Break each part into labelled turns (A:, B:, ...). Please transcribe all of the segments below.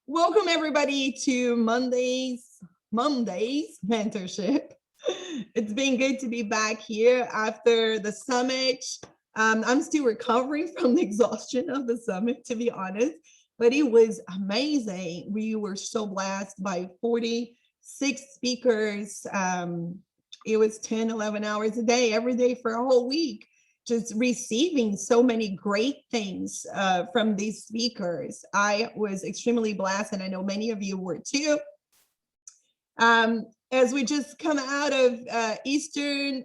A: Welcome everybody to Monday's mentorship. It's been good to be back here after the summit. I'm still recovering from the exhaustion of the summit, to be honest, but it was amazing. We were so blessed by 46 speakers. It was 10, 11 hours a day, every day for a whole week, just receiving so many great things from these speakers. I was extremely blessed, and I know many of you were too. As we just come out of Easter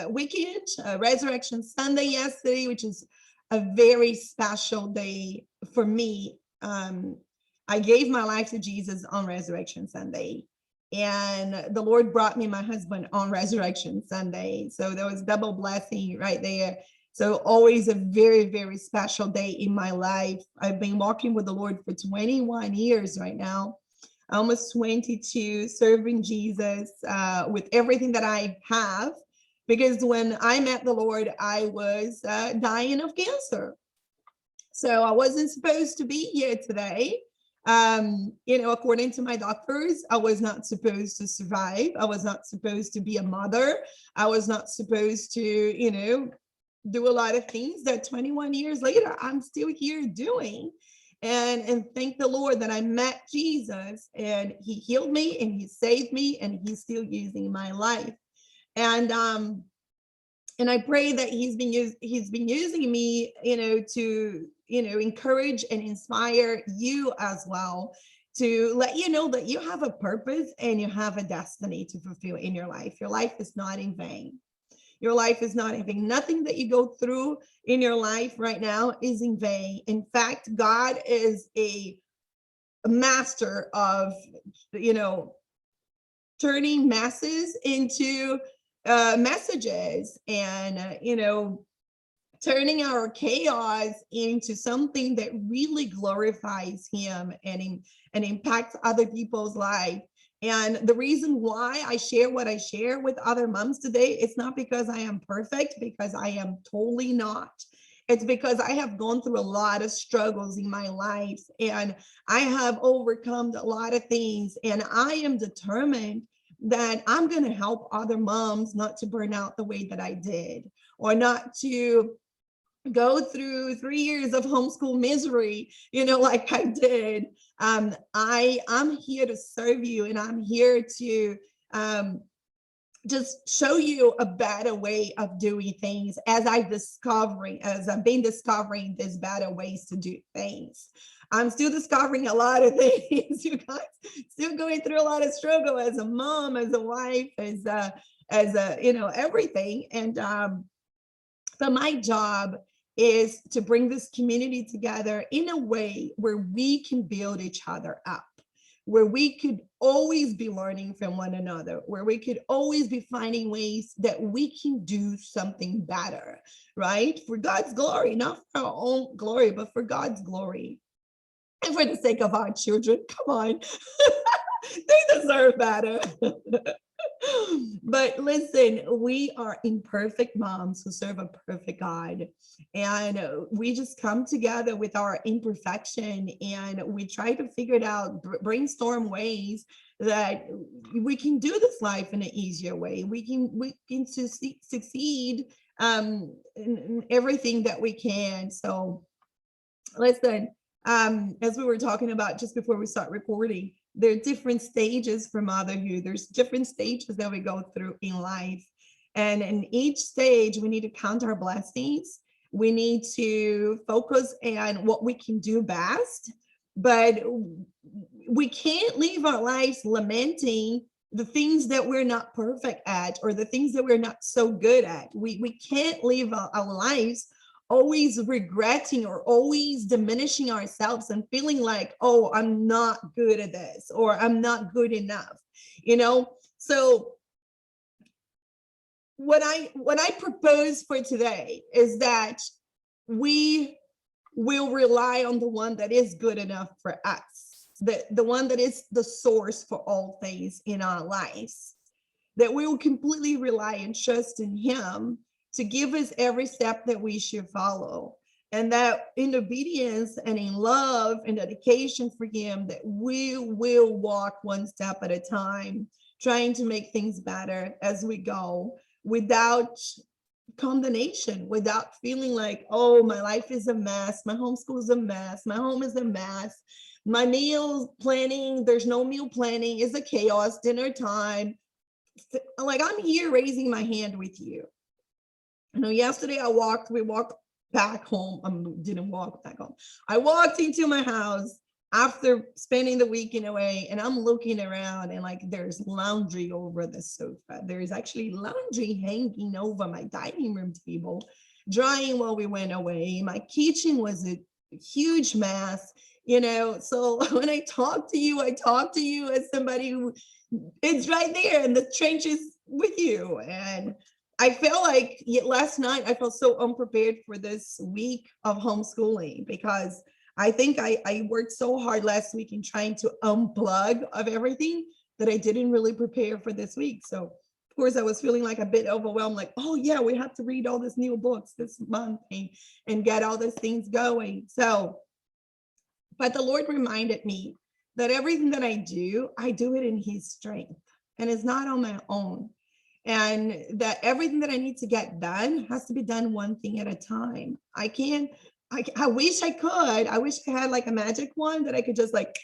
A: weekend, Resurrection Sunday yesterday, which is a very special day for me. I gave my life to Jesus on Resurrection Sunday, and the Lord brought me my husband on Resurrection Sunday. So there was double blessing right there. So always a very, very special day in my life. I've been walking with the Lord for 21 years right now, almost 22, serving Jesus with everything that I have. Because when I met the Lord, I was dying of cancer. So I wasn't supposed to be here today. According to my doctors, I was not supposed to survive. I was not supposed to be a mother. I was not supposed to, do a lot of things that 21 years later, I'm still here doing. And thank the Lord that I met Jesus, and he healed me and he saved me, and he's still using my life. And I pray that he's been using me, to encourage and inspire you as well, to let you know that you have a purpose and you have a destiny to fulfill in your life. Your life is not in vain. Your life is not in vain. Nothing that you go through in your life right now is in vain. In fact, God is a master of, turning masses into messages, and, turning our chaos into something that really glorifies him and impacts other people's life. And the reason why I share what I share with other moms today, it's not because I am perfect, because I am totally not. It's because I have gone through a lot of struggles in my life, and I have overcome a lot of things. And I am determined that I'm going to help other moms not to burn out the way that I did, or not to go through 3 years of homeschool misery, like I did. I'm here to serve you, and I'm here to just show you a better way of doing things, as I've been discovering these better ways to do things. I'm still discovering a lot of things, you guys. Still going through a lot of struggle as a mom, as a wife, as everything. And but my job is to bring this community together in a way where we can build each other up, where we could always be learning from one another, where we could always be finding ways that we can do something better, right? For God's glory, not for our own glory, but for God's glory. And for the sake of our children, come on, they deserve better. But listen, we are imperfect moms who serve a perfect God. And we just come together with our imperfection, and we try to figure it out, brainstorm ways that we can do this life in an easier way. We can succeed in everything that we can. So listen, as we were talking about just before we start recording, there are different stages for motherhood. There's different stages that we go through in life. And in each stage, we need to count our blessings. We need to focus on what we can do best. But we can't live our lives lamenting the things that we're not perfect at, or the things that we're not so good at. We can't live our lives always regretting or always diminishing ourselves and feeling like, oh, I'm not good at this, or I'm not good enough, So what I propose for today is that we will rely on the one that is good enough for us, the one that is the source for all things in our lives, that we will completely rely and trust in him to give us every step that we should follow. And that in obedience and in love and dedication for him, that we will walk one step at a time, trying to make things better as we go, without condemnation, without feeling like, oh, my life is a mess, my homeschool is a mess, my home is a mess, my meal planning, there's no meal planning, is a chaos, dinner time. Like, I'm here raising my hand with you. You know, yesterday we walked back home. Didn't walk back home. I walked into my house after spending the weekend away, and I'm looking around, and like, there's laundry over the sofa. There's actually laundry hanging over my dining room table, drying while we went away. My kitchen was a huge mess, you know. So when I talk to you as somebody who, it's right there in the trenches with you. And I felt like last night I felt so unprepared for this week of homeschooling, because I think I worked so hard last week in trying to unplug of everything that I didn't really prepare for this week. So of course I was feeling like a bit overwhelmed, like, oh yeah, we have to read all these new books this month and get all these things going. So, but the Lord reminded me that everything that I do it in his strength, and it's not on my own. And that everything that I need to get done has to be done one thing at a time. I wish I could. I wish I had like a magic wand that I could just like,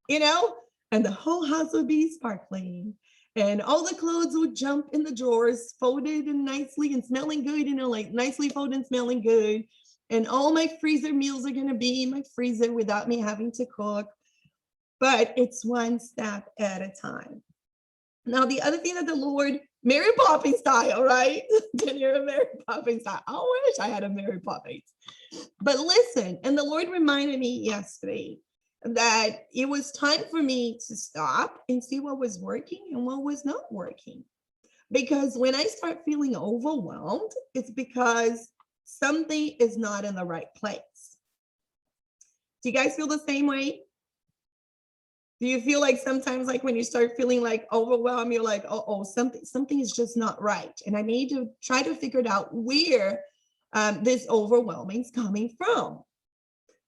A: you know, and the whole house would be sparkling and all the clothes would jump in the drawers, folded and nicely and smelling good, you know, like nicely folded and smelling good. And all my freezer meals are going to be in my freezer without me having to cook. But it's one step at a time. Now, the other thing that the Lord, Mary Poppins style, right? You're a Mary Poppins style. I wish I had a Mary Poppins. But listen, and the Lord reminded me yesterday that it was time for me to stop and see what was working and what was not working. Because when I start feeling overwhelmed, it's because something is not in the right place. Do you guys feel the same way? Do you feel like sometimes, like when you start feeling like overwhelmed, you're like, oh, something is just not right. And I need to try to figure it out where this overwhelming is coming from.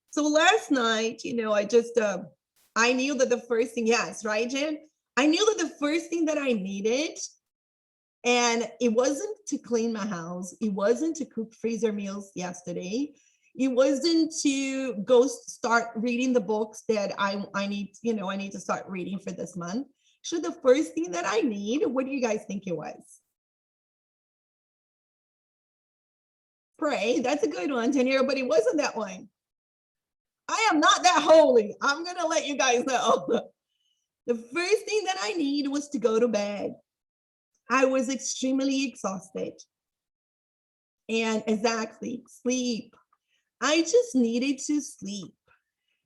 A: So last night, you know, I knew that the first thing, yes, right, Jen? I knew that the first thing that I needed, and it wasn't to clean my house, it wasn't to cook freezer meals yesterday, it wasn't to go start reading the books that I need, you know, I need to start reading for this month. So the first thing that I need, what do you guys think it was? Pray. That's a good one, Tanya, but it wasn't that one. I am not that holy. I'm going to let you guys know. The first thing that I need was to go to bed. I was extremely exhausted. And exactly, sleep. I just needed to sleep.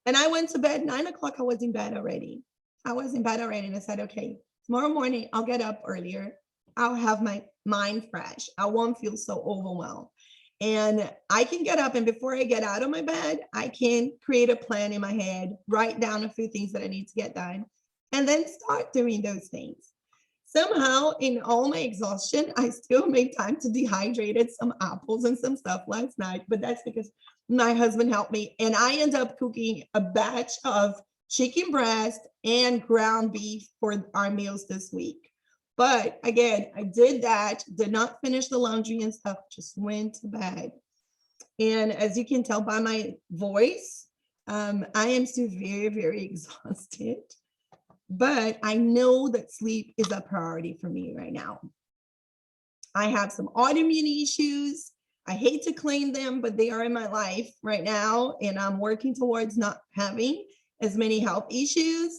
A: And I went to bed 9 o'clock. I was in bed already. And I said, okay, tomorrow morning, I'll get up earlier. I'll have my mind fresh. I won't feel so overwhelmed. And I can get up, and before I get out of my bed, I can create a plan in my head, write down a few things that I need to get done, and then start doing those things. Somehow, in all my exhaustion, I still made time to dehydrate some apples and some stuff last night, but that's because my husband helped me, and I ended up cooking a batch of chicken breast and ground beef for our meals this week. But again, I did that, did not finish the laundry and stuff, just went to bed. And as you can tell by my voice, I am still very, very exhausted. But I know that sleep is a priority for me right now. I have some autoimmune issues. I hate to claim them, but they are in my life right now. And I'm working towards not having as many health issues.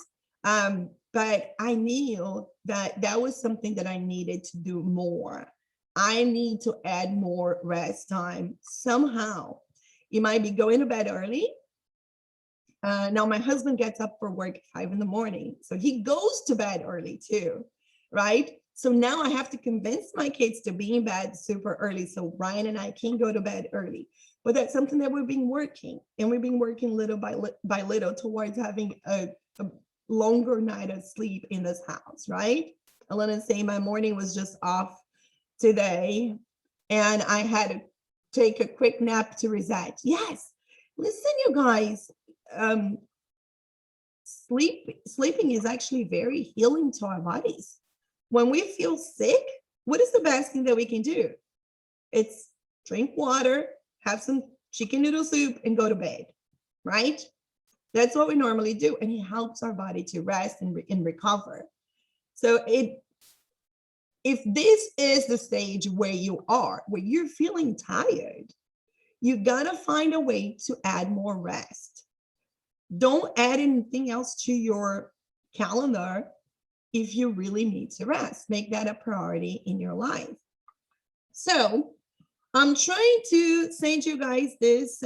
A: But I knew that that was something that I needed to do more. I need to add more rest time somehow. You might be going to bed early. Now my husband gets up for work at 5 a.m. So he goes to bed early too, right? So now I have to convince my kids to be in bed super early so Ryan and I can go to bed early. But that's something that we've been working, and we've been working little by little towards having a longer night of sleep in this house, right? I want to say my morning was just off today, and I had take a quick nap to reset. Yes. Listen, you guys, sleeping is actually very healing to our bodies. When we feel sick, what is the best thing that we can do? It's drink water, have some chicken noodle soup, and go to bed, right? That's what we normally do. And it helps our body to rest and recover. So if this is the stage where you are, where you're feeling tired, you gotta find a way to add more rest. Don't add anything else to your calendar if you really need to rest. Make that a priority in your life. So I'm trying to send you guys this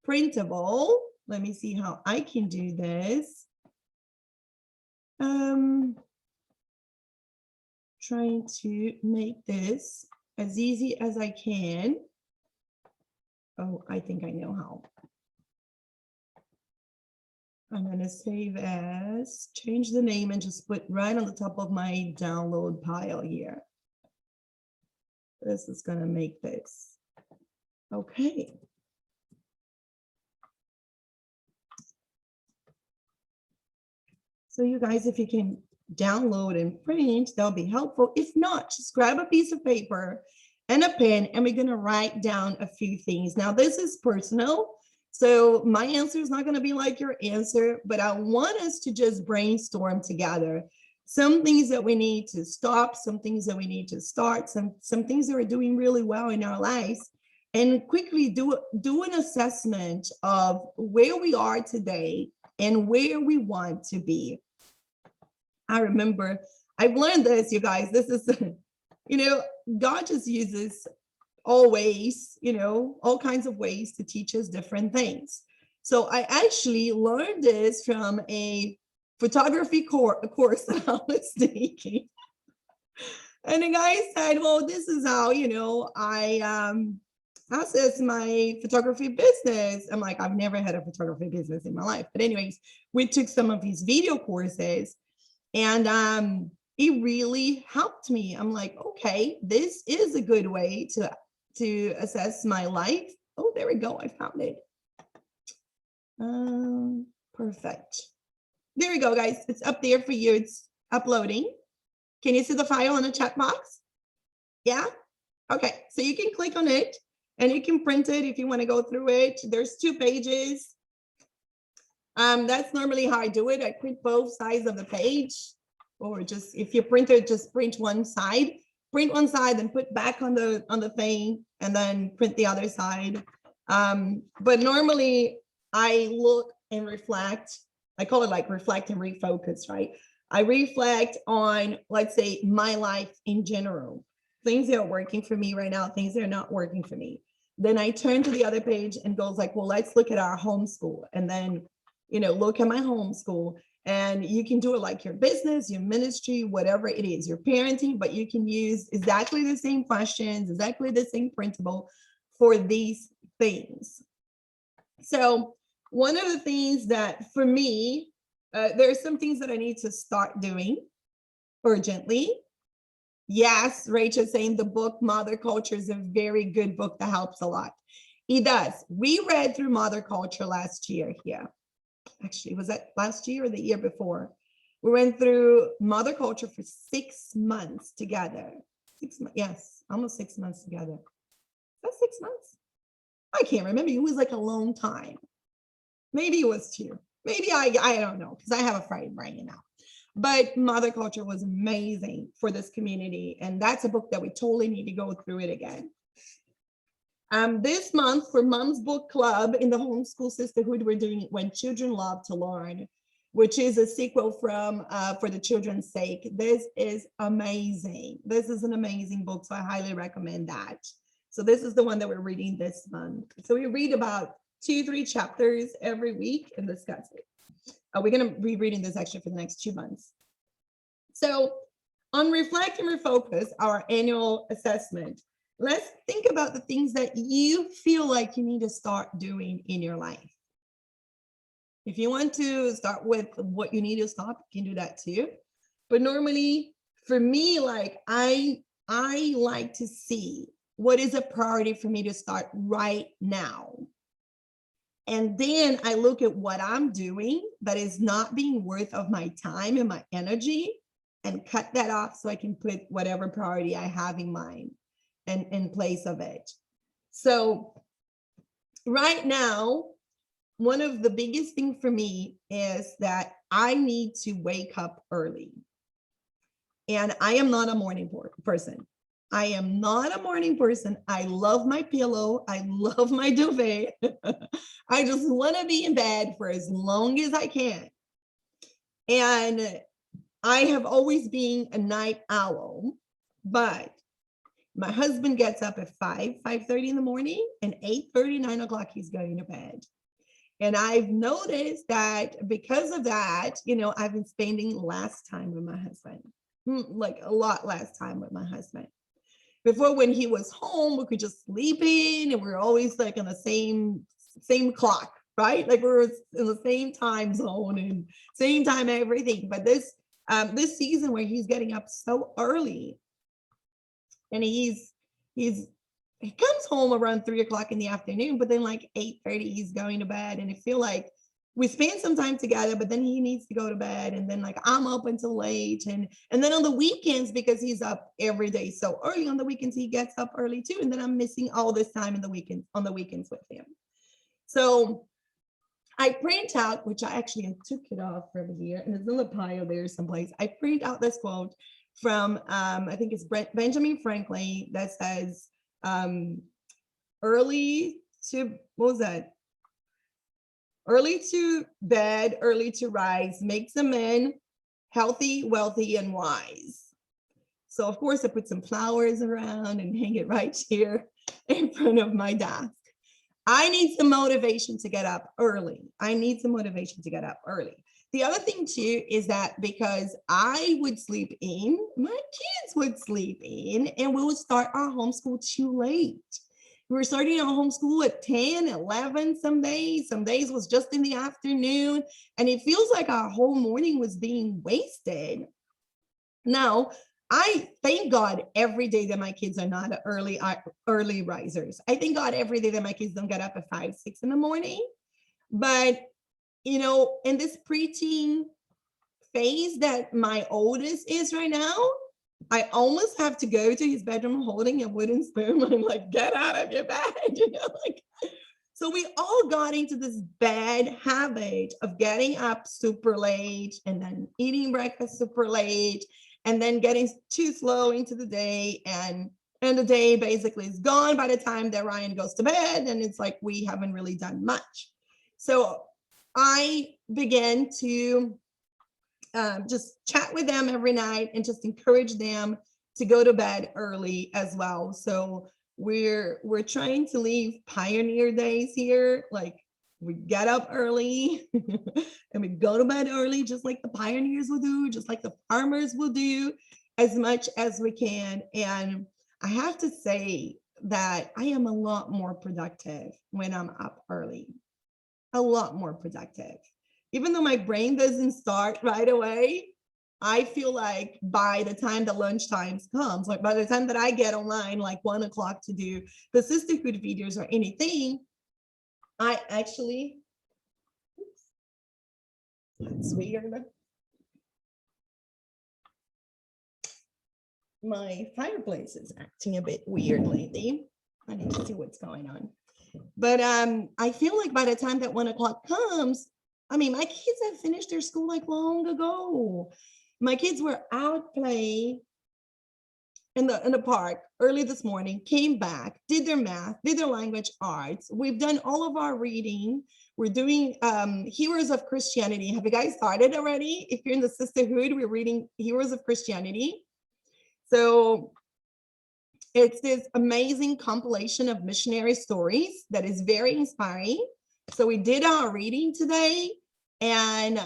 A: printable. Let me see how I can do this. Trying to make this as easy as I can. Oh, I think I know how. I'm going to save as, change the name and just put right on the top of my download pile here. This is going to make this. Okay. So you guys, if you can download and print, that'll be helpful. If not, just grab a piece of paper and a pen, and we're going to write down a few things. Now, this is personal, so my answer is not going to be like your answer, but I want us to just brainstorm together. Some things that we need to stop, some things that we need to start, some things that are doing really well in our lives, and quickly do an assessment of where we are today and where we want to be. I remember, I've learned this, you guys, this is, God just uses always, all kinds of ways to teach us different things. So I actually learned this from a photography course that I was taking. And the guy said, well, this is how, I access my photography business. I'm like, I've never had a photography business in my life. But anyways, we took some of his video courses, and it really helped me. I'm like, okay, this is a good way to assess my life. Oh, there we go. I found it. Perfect. There we go, guys. It's up there for you. It's uploading. Can you see the file in the chat box? Yeah? Okay, so you can click on it and you can print it if you want to go through it. There's 2 pages. That's normally how I do it. I print both sides of the page, or just if you print it, just print one side. Print one side and put back on the thing, and then print the other side. But normally I look and reflect. I call it like reflect and refocus, right? I reflect on, let's say, my life in general, things that are working for me right now, things that are not working for me. Then I turn to the other page and goes like, well, let's look at our homeschool, and then, look at my homeschool. And you can do it like your business, your ministry, whatever it is, your parenting, but you can use exactly the same questions, exactly the same printable for these things. So one of the things that for me, there are some things that I need to start doing urgently. Yes, Rachel saying the book Mother Culture is a very good book that helps a lot. It does. We read through Mother Culture last year here. Actually, was that last year or the year before? We went through Mother Culture for 6 months together. 6 months, yes, almost 6 months together. That's 6 months? I can't remember. It was like a long time. Maybe it was 2. Maybe I don't know, because I have a fried brain now. But Mother Culture was amazing for this community. And that's a book that we totally need to go through it again. This month for Mom's Book Club in the Homeschool Sisterhood, we're doing When Children Love to Learn, which is a sequel from For the Children's Sake. This is amazing. This is an amazing book, so I highly recommend that. So this is the one that we're reading this month. So we read about 2-3 chapters every week and discuss it. We're going to be reading this actually for the next 2 months. So on Reflect and Refocus, our annual assessment, let's think about the things that you feel like you need to start doing in your life. If you want to start with what you need to stop, you can do that too. But normally for me, like I like to see what is a priority for me to start right now? And then I look at what I'm doing that is not being worth of my time and my energy, and cut that off so I can put whatever priority I have in mind and in place of it. So right now, one of the biggest things for me is that I need to wake up early. And I am not a morning person. I am not a morning person. I love my pillow. I love my duvet. I just want to be in bed for as long as I can. And I have always been a night owl, but my husband gets up at 5:30 in the morning, and 8:30, 9 o'clock, he's going to bed. And I've noticed that because of that, I've been spending less time with my husband, like a lot less time with my husband. Before, when he was home, we could just sleep in, and we were always like on the same clock, right? Like we were in the same time zone and same time everything. But this season where he's getting up so early, and he comes home around 3 o'clock in the afternoon, but then like 8:30, he's going to bed. And I feel like we spend some time together, but then he needs to go to bed. And then like I'm up until late. And then on the weekends, because he's up every day so early, on the weekends, he gets up early too. And then I'm missing all this time on the weekends with him. So I print out, which I actually took it off from here, and it's in the pile there someplace. I print out this quote from, I think it's Benjamin Franklin, that says, early to bed, early to rise makes a man healthy, wealthy, and wise. So of course I put some flowers around and hang it right here in front of my desk. I need some motivation to get up early. The other thing too is that because I would sleep in, my kids would sleep in, and we would start our homeschool too late. We were starting our homeschool at 10, 11 some days. Some days was just in the afternoon, and it feels like our whole morning was being wasted. Now, I thank God every day that my kids are not early risers. I thank God every day that my kids don't get up at 5, 6 in the morning. But, in this preteen phase that my oldest is right now, I almost have to go to his bedroom holding a wooden spoon. I'm like, get out of your bed, So we all got into this bad habit of getting up super late and then eating breakfast super late, and then getting too slow into the day, and the day basically is gone by the time that Ryan goes to bed, and it's like we haven't really done much. So I began to just chat with them every night and just encourage them to go to bed early as well. So we're trying to leave pioneer days here, like we get up early and we go to bed early, just like the pioneers will do, just like the farmers will do, as much as we can. And I have to say that I am a lot more productive when I'm up early, a lot more productive. Even though my brain doesn't start right away, I feel like by the time the lunchtime comes, like by the time that I get online, like 1 o'clock to do the sisterhood videos or anything, I actually, that's weird. My fireplace is acting a bit weird lately. I need to see what's going on. But I feel like by the time that 1 o'clock comes, my kids have finished their school like long ago. My kids were out playing in the park early this morning, came back, did their math, did their language arts. We've done all of our reading. We're doing Heroes of Christianity. Have you guys started already? If you're in the sisterhood, we're reading Heroes of Christianity. So it's this amazing compilation of missionary stories that is very inspiring. So we did our reading today, and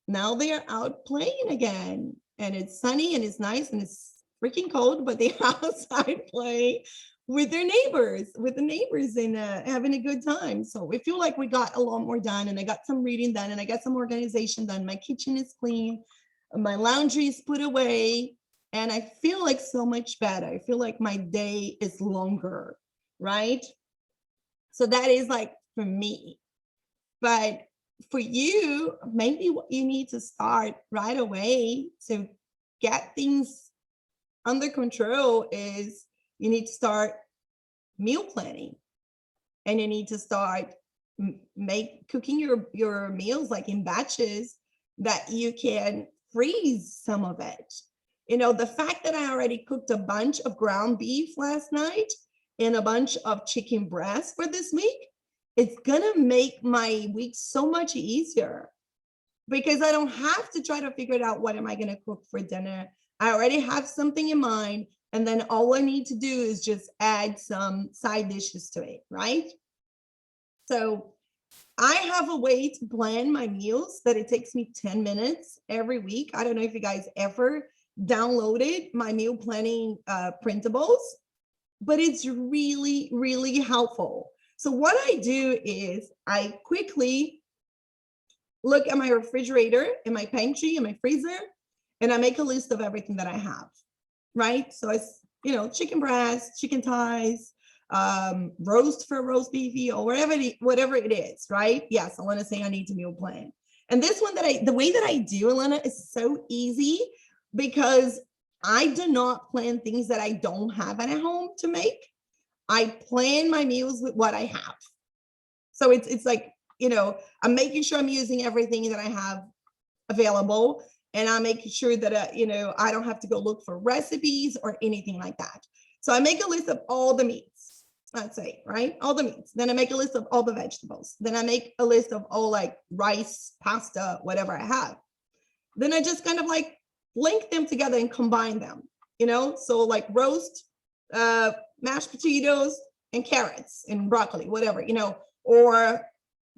A: now they're out playing again, and it's sunny and it's nice and it's freaking cold, but they're outside playing with their neighbors, and having a good time. So we feel like we got a lot more done, and I got some reading done, and I got some organization done. My kitchen is clean, my laundry is put away. and I feel like so much better. I feel like my day is longer, right? So that is like for me. But for you, maybe what you need to start right away to get things under control is you need to start meal planning, and you need to start make cooking your meals like in batches that you can freeze some of it. You know, the fact that I already cooked a bunch of ground beef last night and a bunch of chicken breast for this week, it's gonna make my week so much easier because I don't have to try to figure it out. What am I gonna cook for dinner? I already have something in mind, and then all I need to do is just add some side dishes to it, right? So I have a way to plan my meals that it takes me 10 minutes every week. I don't know if you guys ever downloaded my meal planning printables, but it's really, really helpful. So what I do is I quickly look at my refrigerator and my pantry and my freezer, and I make a list of everything that I have, right? So it's, you know, chicken breast, chicken thighs, roast for roast beefy or whatever it is, right? Yes, I want to say I need to meal plan. And this one the way that I do, Elena, is so easy because I do not plan things that I don't have at home to make. I plan my meals with what I have. So it's like, you know, I'm making sure I'm using everything that I have available, and I'm making sure that, you know, I don't have to go look for recipes or anything like that. So I make a list of all the meats, let's say, right? All the meats. Then I make a list of all the vegetables. Then I make a list of all like rice, pasta, whatever I have. Then I just kind of like link them together and combine them, you know? So like roast, mashed potatoes and carrots and broccoli, whatever, you know, or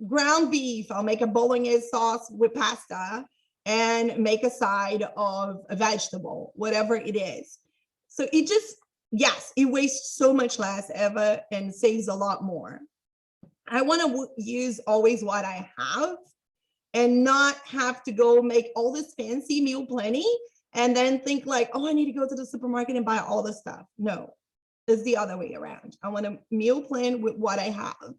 A: ground beef. I'll make a bolognese sauce with pasta and make a side of a vegetable, whatever it is. So it just, yes, it wastes so much less ever and saves a lot more. I want to use always what I have and not have to go make all this fancy meal planning and then think like, oh, I need to go to the supermarket and buy all this stuff. No, it's the other way around. I want to meal plan with what I have.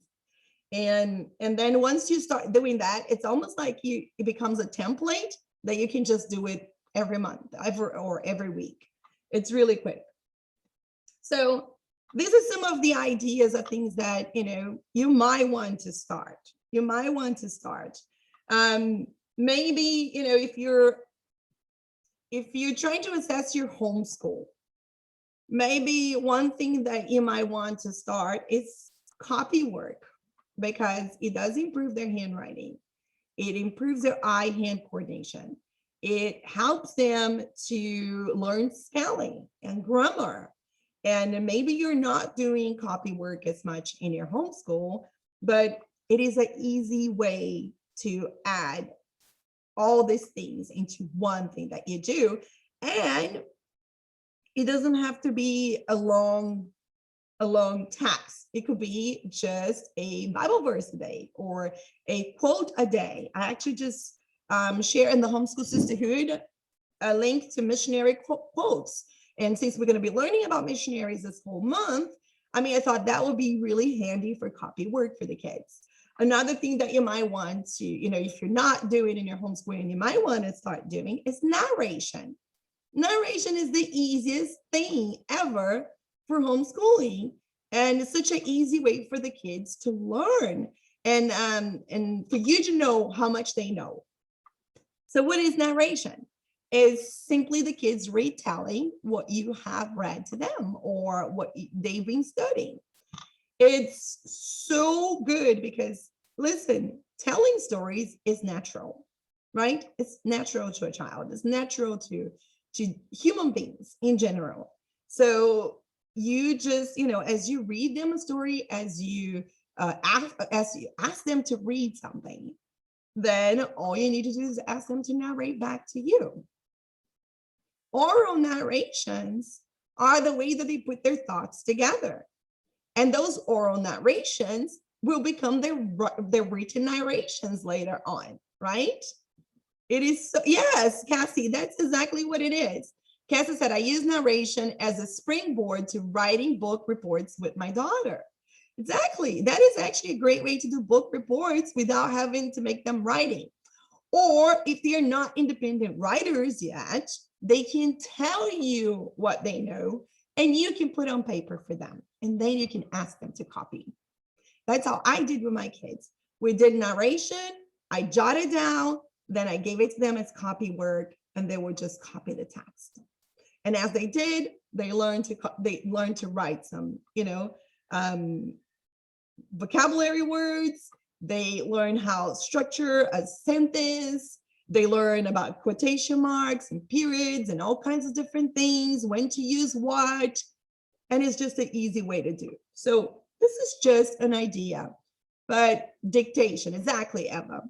A: And then once you start doing that, it's almost like it becomes a template that you can just do it every month, or every week. It's really quick. So these are some of the ideas of things that, you know, you might want to start. You might want to start. Maybe, you know, if you're trying to assess your homeschool, maybe one thing that you might want to start is copy work, because it does improve their handwriting. It improves their eye-hand coordination. It helps them to learn spelling and grammar. And maybe you're not doing copy work as much in your homeschool, but it is an easy way to add all these things into one thing that you do. And it doesn't have to be a long text. It could be just a Bible verse a day or a quote a day. I actually just share in the Homeschool Sisterhood a link to missionary quotes. And since we're going to be learning about missionaries this whole month, I mean, I thought that would be really handy for copy work for the kids. Another thing that you might want to, you know, if you're not doing in your homeschooling, you might want to start doing is narration. Narration is the easiest thing ever for homeschooling, and it's such an easy way for the kids to learn and for you to know how much they know. So what is narration? Is simply the kids retelling what you have read to them or what they've been studying. It's so good because, listen, telling stories is natural, right? It's natural to a child. It's natural to human beings in general. So you just, you know, as you read them a story, as you ask them to read something, then all you need to do is ask them to narrate back to you. Oral narrations are the way that they put their thoughts together. And those oral narrations will become their written narrations later on, right? It is so, yes, Cassie, that's exactly what it is. Cassie said, I use narration as a springboard to writing book reports with my daughter. Exactly. That is actually a great way to do book reports without having to make them writing. Or if they're not independent writers yet, they can tell you what they know and you can put on paper for them. And then you can ask them to copy. That's how I did with my kids. We did narration, I jotted down, then I gave it to them as copy work, and they would just copy the text. And as they did, they learned to write some, vocabulary words. They learn how to structure a sentence. They learn about quotation marks and periods and all kinds of different things, when to use what. And it's just an easy way to do. So this is just an idea, but dictation, exactly, Emma.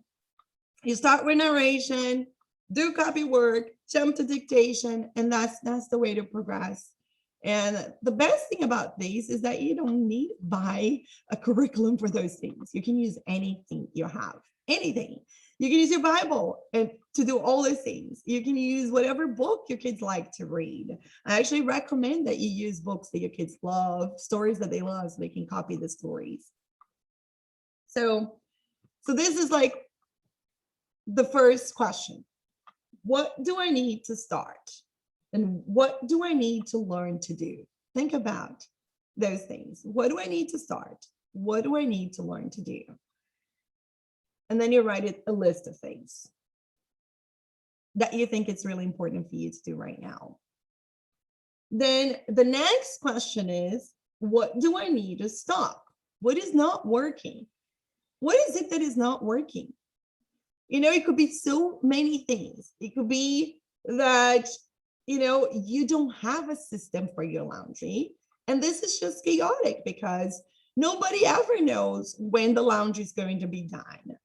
A: You start with narration, do copy work, jump to dictation, and that's the way to progress. And the best thing about these is that you don't need to buy a curriculum for those things. You can use anything you have, anything. You can use your Bible and to do all those things. You can use whatever book your kids like to read. I actually recommend that you use books that your kids love, stories that they love, so they can copy the stories. So this is like the first question. What do I need to start? And what do I need to learn to do? Think about those things. What do I need to start? What do I need to learn to do? And then you write a list of things that you think it's really important for you to do right now. Then the next question is, what do I need to stop? What is not working? What is it that is not working? It could be so many things. It could be that, you don't have a system for your laundry. And this is just chaotic because nobody ever knows when the laundry is going to be done.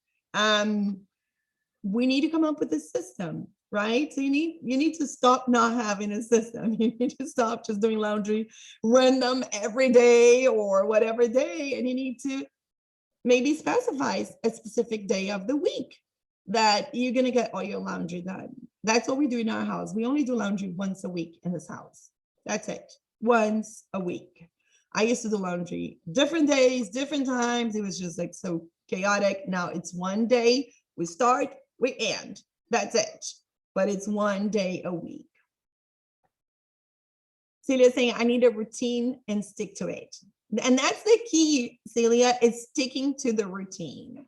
A: We need to come up with a system, right? So you need to stop not having a system. You need to stop just doing laundry random every day or whatever day. And you need to maybe specify a specific day of the week that you're going to get all your laundry done. That's what we do in our house. We only do laundry once a week in this house. That's it. Once a week. I used to do laundry different days, different times. It was just like so chaotic. Now it's one day. We start, we end. That's it. But it's one day a week. Celia's saying, I need a routine and stick to it. And that's the key, Celia, is sticking to the routine.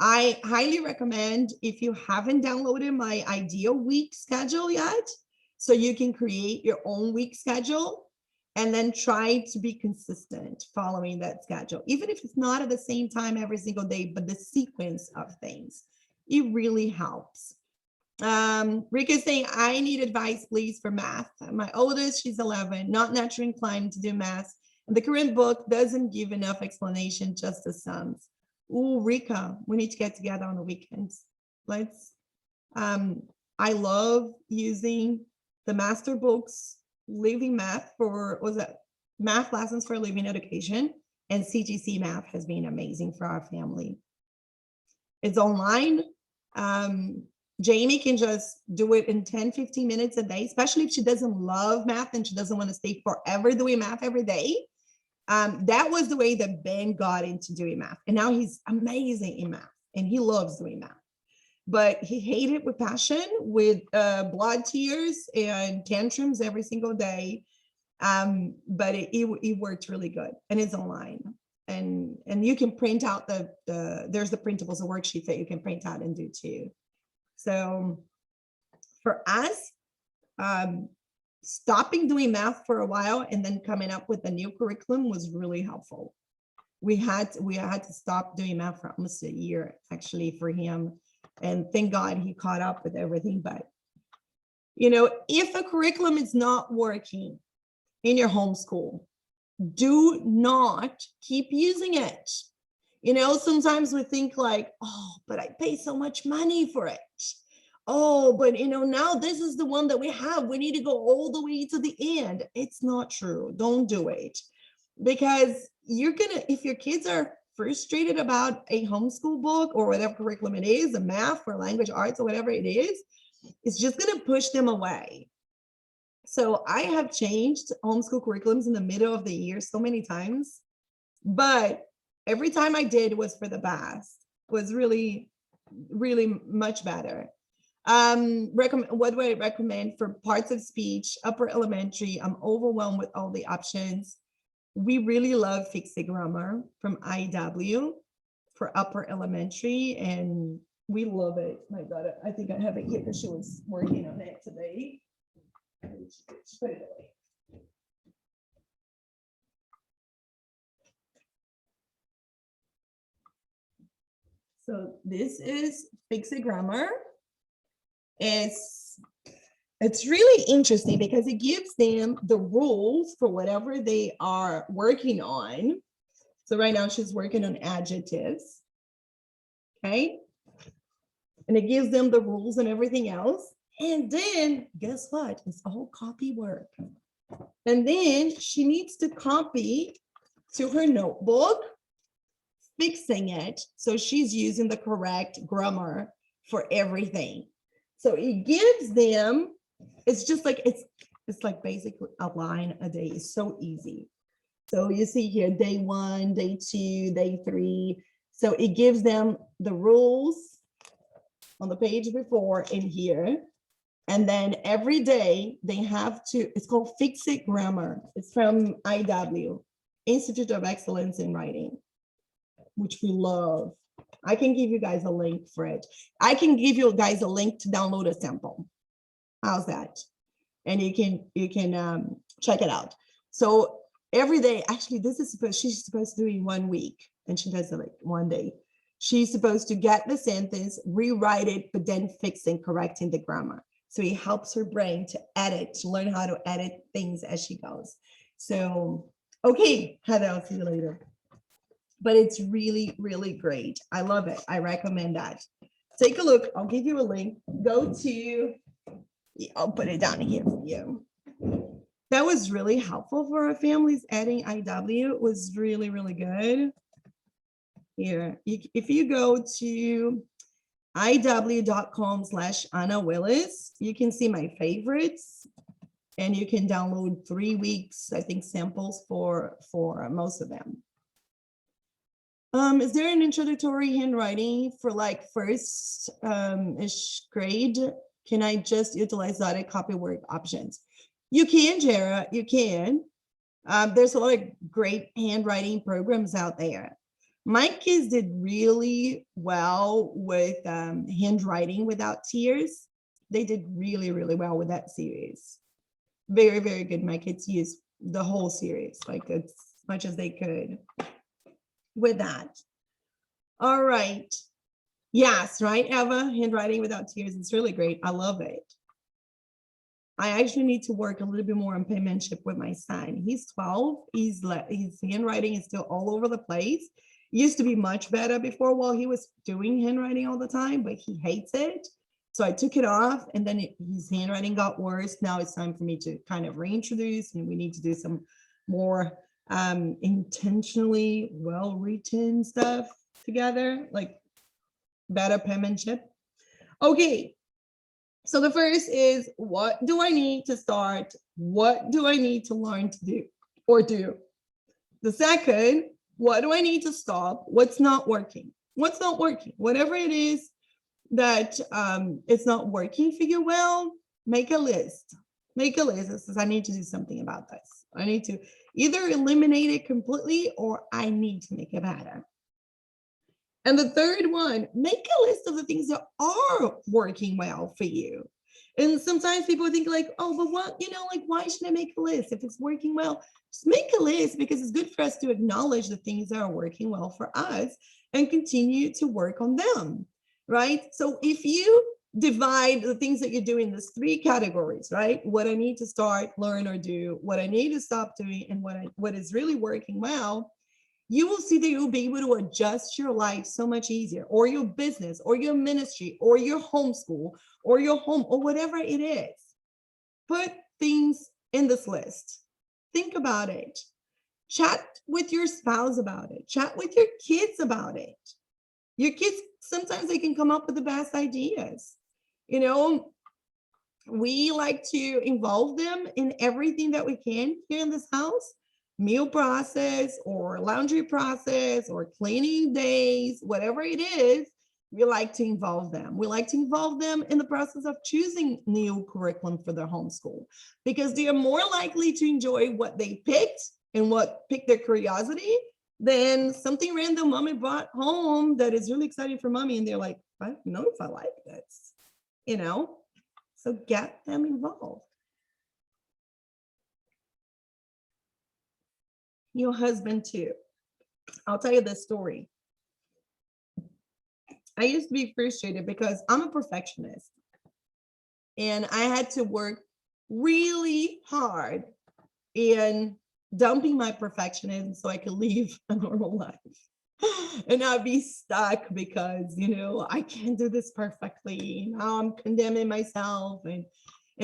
A: I highly recommend, if you haven't downloaded my ideal week schedule yet, so you can create your own week schedule and then try to be consistent following that schedule. Even if it's not at the same time every single day, but the sequence of things, it really helps. Rika is saying, I need advice, please, for math. My oldest, she's 11, not naturally inclined to do math. And the current book doesn't give enough explanation, just the sums. Ooh, Rika, we need to get together on the weekends. I love using the master books, Living Math Math Lessons for Living Education, and CGC Math has been amazing for our family. It's online. Jamie can just do it in 10, 15 minutes a day, especially if she doesn't love math and she doesn't want to stay forever doing math every day. That was the way that Ben got into doing math. And now he's amazing in math and he loves doing math. But he hated it with passion, with blood tears and tantrums every single day. But it worked really good, and it's online. And you can print out there's the printables, the worksheets that you can print out and do too. So for us, stopping doing math for a while and then coming up with a new curriculum was really helpful. We had to stop doing math for almost a year, actually, for him. And thank God he caught up with everything. But, if a curriculum is not working in your homeschool, do not keep using it. Sometimes we think like, oh, but I pay so much money for it. Oh, but now this is the one that we have. We need to go all the way to the end. It's not true. Don't do it. Because if your kids are frustrated about a homeschool book or whatever curriculum it is, a math or language arts or whatever it is, it's just going to push them away. So I have changed homeschool curriculums in the middle of the year so many times, but every time I did was for the best, was really, really much better. What do I recommend for parts of speech, upper elementary? I'm overwhelmed with all the options. We really love Fix It Grammar from IW for upper elementary, and we love it. My God, I think I have it here because she was working on it today. Put it away. So this is Fix It Grammar. It's really interesting because it gives them the rules for whatever they are working on. So right now she's working on adjectives. Okay. And it gives them the rules and everything else. And then guess what? It's all copy work. And then she needs to copy to her notebook, fixing it. So she's using the correct grammar for everything. So it gives them, it's just like, it's like basically a line a day. It's so easy. So you see here, day 1, day 2, day 3. So it gives them the rules on the page before in here. And then every day they have to, it's called Fix It Grammar. It's from IW, Institute of Excellence in Writing, which we love. I can give you guys a link for it. I can give you guys a link to download a sample. How's that? And you can check it out. So every day, actually, she's supposed to do it in 1 week, and she does it like one day. She's supposed to get the sentence, rewrite it, but then fixing, correcting the grammar. So it helps her brain to edit, to learn how to edit things as she goes. So, okay, Heather, I'll see you later. But it's really, really great. I love it. I recommend that. Take a look. I'll give you a link. Go to, I'll put it down here for you. That was really helpful for our families. Adding IW was really, really good. Here, if you go to iw.com/Anna Willis, you can see my favorites, and you can download 3 weeks, I think, samples for most of them. Is there an introductory handwriting for like first ish grade? Can I just utilize dotted copy work options? You can, Jara, you can. There's a lot of great handwriting programs out there. My kids did really well with handwriting without tears. They did really, really well with that series. Very, very good. My kids used the whole series, like as much as they could with that. All right. Yes, right, Eva? Handwriting without tears. It's really great. I love it. I actually need to work a little bit more on penmanship with my son. He's 12. His handwriting is still all over the place. It used to be much better before while he was doing handwriting all the time, but he hates it. So I took it off, and then his handwriting got worse. Now it's time for me to kind of reintroduce, and we need to do some more intentionally well-written stuff together, like better penmanship. Okay. So the first is, what do I need to start? What do I need to learn to do or do? The second, what do I need to stop? What's not working? What's not working? Whatever it is that it's not working for you well, make a list. Make a list that says, I need to do something about this. I need to either eliminate it completely, or I need to make it better. And the third one, make a list of the things that are working well for you. And sometimes people think like, oh, but what, like, why should I make a list if it's working well? Just make a list, because it's good for us to acknowledge the things that are working well for us and continue to work on them, right? So if you divide the things that you do in these 3 categories, right? What I need to start, learn, or do, what I need to stop doing, and what is really working well, you will see that you'll be able to adjust your life so much easier, or your business, or your ministry, or your homeschool, or your home, or whatever it is. Put things in this list. Think about it. Chat with your spouse about it. Chat with your kids about it. Your kids, sometimes they can come up with the best ideas. We like to involve them in everything that we can here in this house, meal process or laundry process or cleaning days, whatever it is. We like to involve them. We like to involve them in the process of choosing new curriculum for their homeschool, because they are more likely to enjoy what they picked and what piqued their curiosity than something random mommy brought home that is really exciting for mommy. And they're like, I don't know if I like this, you know? So get them involved. Your husband too. I'll tell you this story. I used to be frustrated because I'm a perfectionist, and I had to work really hard in dumping my perfectionism so I could live a normal life and not be stuck because, I can't do this perfectly. Now I'm condemning myself, and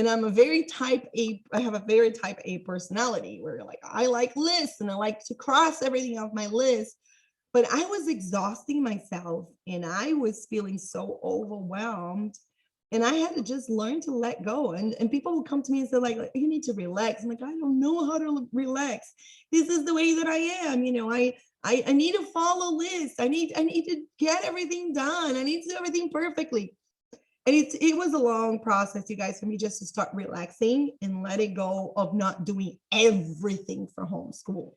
A: I'm a very type A, I have a very type A personality where like I like lists and I like to cross everything off my list. But I was exhausting myself and I was feeling so overwhelmed. And I had to just learn to let go. And people would come to me and say, like, you need to relax. I'm like, I don't know how to relax. This is the way that I am. I need to follow lists. I need to get everything done. I need to do everything perfectly. And it was a long process, you guys, for me just to start relaxing and letting go of not doing everything for homeschool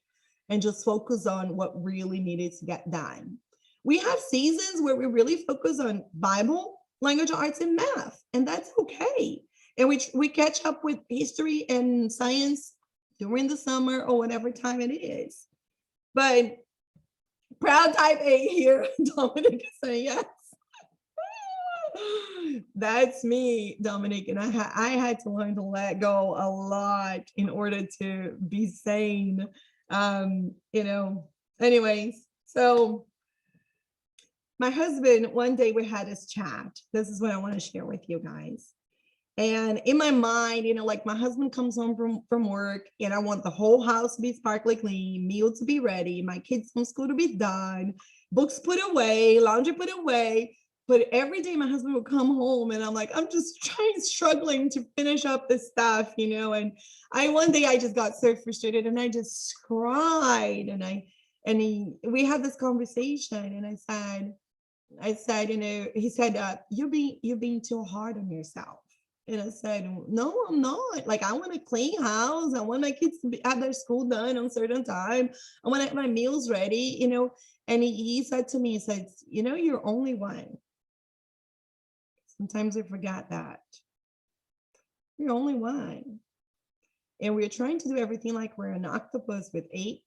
A: and just focus on what really needed to get done. We have seasons where we really focus on Bible, language arts, and math, and that's okay. And we catch up with history and science during the summer or whatever time it is. But proud type A here, Dominic is saying yes. That's me, Dominic, and I had to learn to let go a lot in order to be sane. Anyways, so my husband, one day we had this chat. This is what I want to share with you guys. And in my mind, like my husband comes home from work and I want the whole house to be sparkly clean, meal to be ready, my kids from school to be done, books put away, laundry put away. But every day my husband would come home and I'm like, I'm just struggling to finish up this stuff, and one day I just got so frustrated and I just cried, we had this conversation and I said, he said, you're being too hard on yourself. And I said, no, I'm not. Like, I want a clean house. I want my kids to have their school done on certain time. I want to have my meals ready, And he said to me, he said, you're only one. Sometimes I forgot that. You're only one. And we're trying to do everything like we're an octopus with 8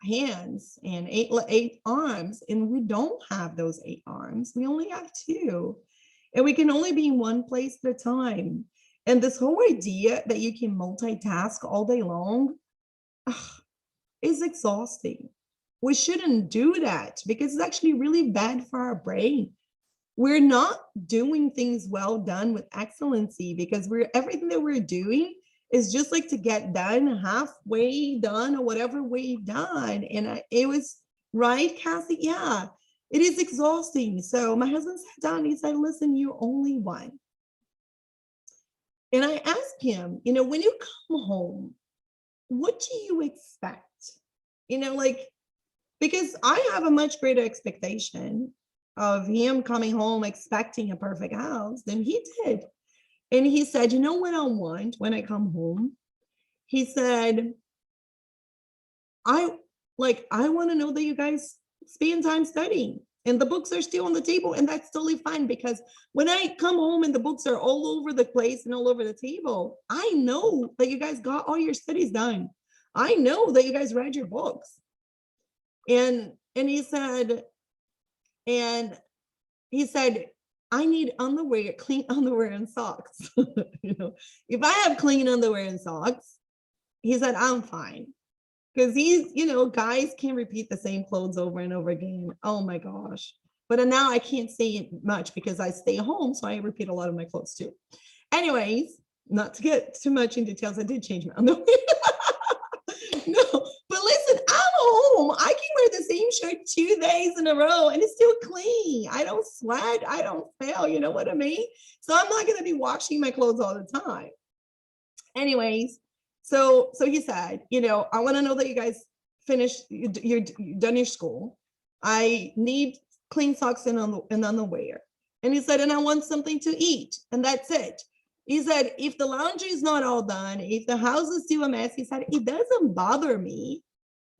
A: hands and eight arms. And we don't have those 8 arms. We only have 2. And we can only be in one place at a time. And this whole idea that you can multitask all day long is exhausting. We shouldn't do that because it's actually really bad for our brain. We're not doing things well done with excellency because everything that we're doing is just like to get done, halfway done or whatever way done. And it was right, Cassie? Yeah, it is exhausting. So my husband sat down and he said, listen, you're only one. And I asked him, when you come home, what do you expect? Because I have a much greater expectation of him coming home expecting a perfect house than he did. And he said, you know what I want when I come home? He said, I want to know that you guys spend time studying and the books are still on the table. And that's totally fine, because when I come home and the books are all over the place and all over the table, I know that you guys got all your studies done. I know that you guys read your books. And he said, I need underwear, clean underwear and socks. If I have clean underwear and socks, he said, I'm fine. Because guys can repeat the same clothes over and over again. Oh my gosh. But now I can't say it much because I stay home. So I repeat a lot of my clothes too. Anyways, not to get too much in details, I did change my underwear. No, but listen, I'm home. I can wear the same same shirt 2 days in a row and it's still clean. I don't sweat. I don't fail. You know what I mean? So I'm not going to be washing my clothes all the time. Anyways, so he said, I want to know that you guys finished, you're done your school. I need clean socks and underwear. And he said, and I want something to eat. And that's it. He said, if the laundry is not all done, if the house is still a mess, he said, it doesn't bother me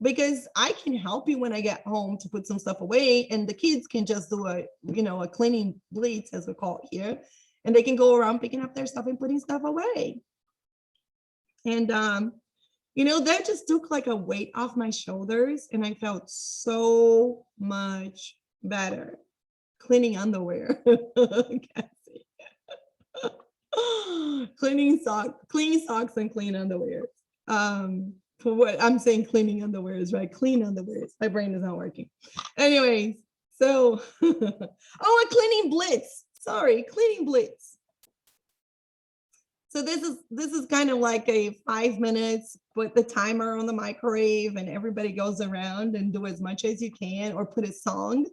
A: because I can help you when I get home to put some stuff away. And the kids can just do a cleaning blitz, as we call it here. And they can go around picking up their stuff and putting stuff away. And, that just took like a weight off my shoulders. And I felt so much better. Cleaning underwear. Clean socks and clean underwear. For what I'm saying, cleaning underwear is right. Clean underwear. My brain is not working. Anyways, so a cleaning blitz. Sorry, cleaning blitz. So this is kind of like a 5 minutes, put the timer on the microwave and everybody goes around and do as much as you can, or put a song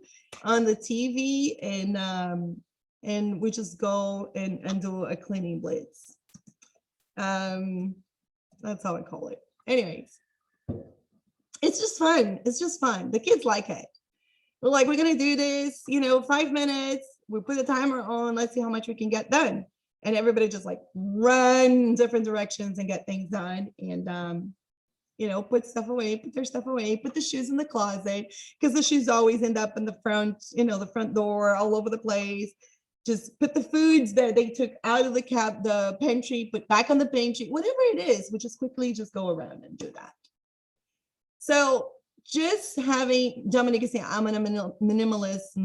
A: on the TV and we just go and do a cleaning blitz. That's how I call it. Anyways, it's just fun. It's just fun. The kids like it. We're like, we're going to do this, 5 minutes. We put the timer on. Let's see how much we can get done. And everybody just like run different directions and get things done. And, put stuff away, put their stuff away, put the shoes in the closet, because the shoes always end up in the front, the front door, all over the place. Just put the foods that they took out of the pantry, put back on the pantry, whatever it is, we just quickly just go around and do that. So just having Dominic is saying, I'm on a minimalist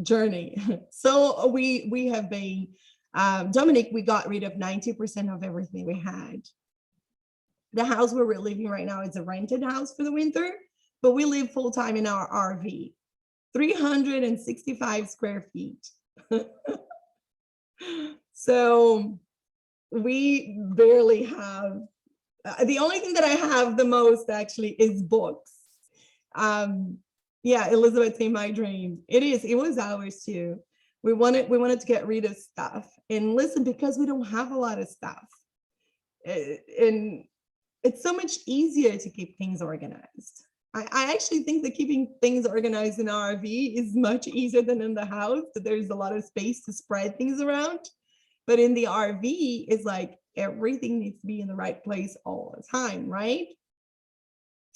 A: journey. So we have been, Dominic, we got rid of 90% of everything we had. The house where we're living right now is a rented house for the winter, but we live full time in our RV, 365 square feet. So we barely have, the only thing that I have the most actually is books. Elizabeth saying my dream. It was ours too. We wanted to get rid of stuff, and listen, because we don't have a lot of stuff, and it's so much easier to keep things organized. I actually think that keeping things organized in our RV is much easier than in the house. There's a lot of space to spread things around. But in the RV, it's like everything needs to be in the right place all the time, right?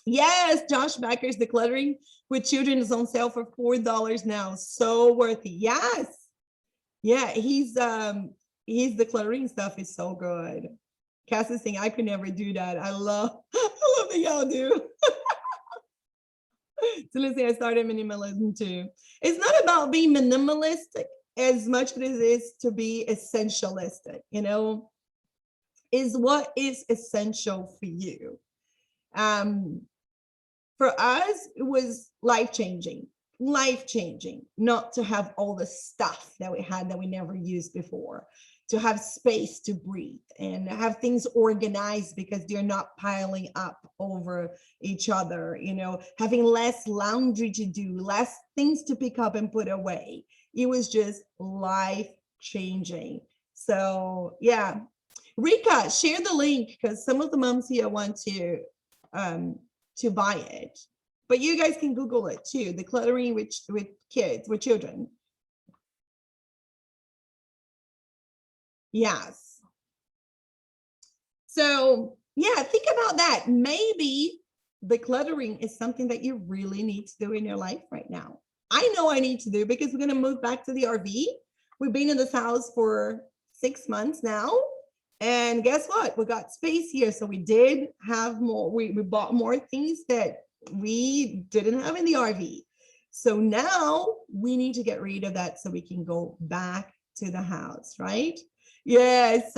A: Yes, Josh Becker's decluttering with children is on sale for $4 now. So worth it. Yes. Yeah, he's decluttering stuff is so good. Cass is saying, I could never do that. I love that y'all do. So let's say I started minimalism too. It's not about being minimalistic as much as it is to be essentialistic, is what is essential for you. For us, it was life-changing not to have all the stuff that we had that we never used before, to have space to breathe and have things organized because they're not piling up over each other, having less laundry to do, less things to pick up and put away. It was just life-changing. So yeah, Rika, share the link because some of the moms here want to buy it, but you guys can Google it too. Decluttering with kids, with children. Yes. So yeah, think about that. Maybe decluttering is something that you really need to do in your life right now. I know I need to do because we're going to move back to the RV. We've been in this house for 6 months now. And guess what? We got space here. So we did have more, we bought more things that we didn't have in the RV. So now we need to get rid of that so we can go back to the house, right? Yes.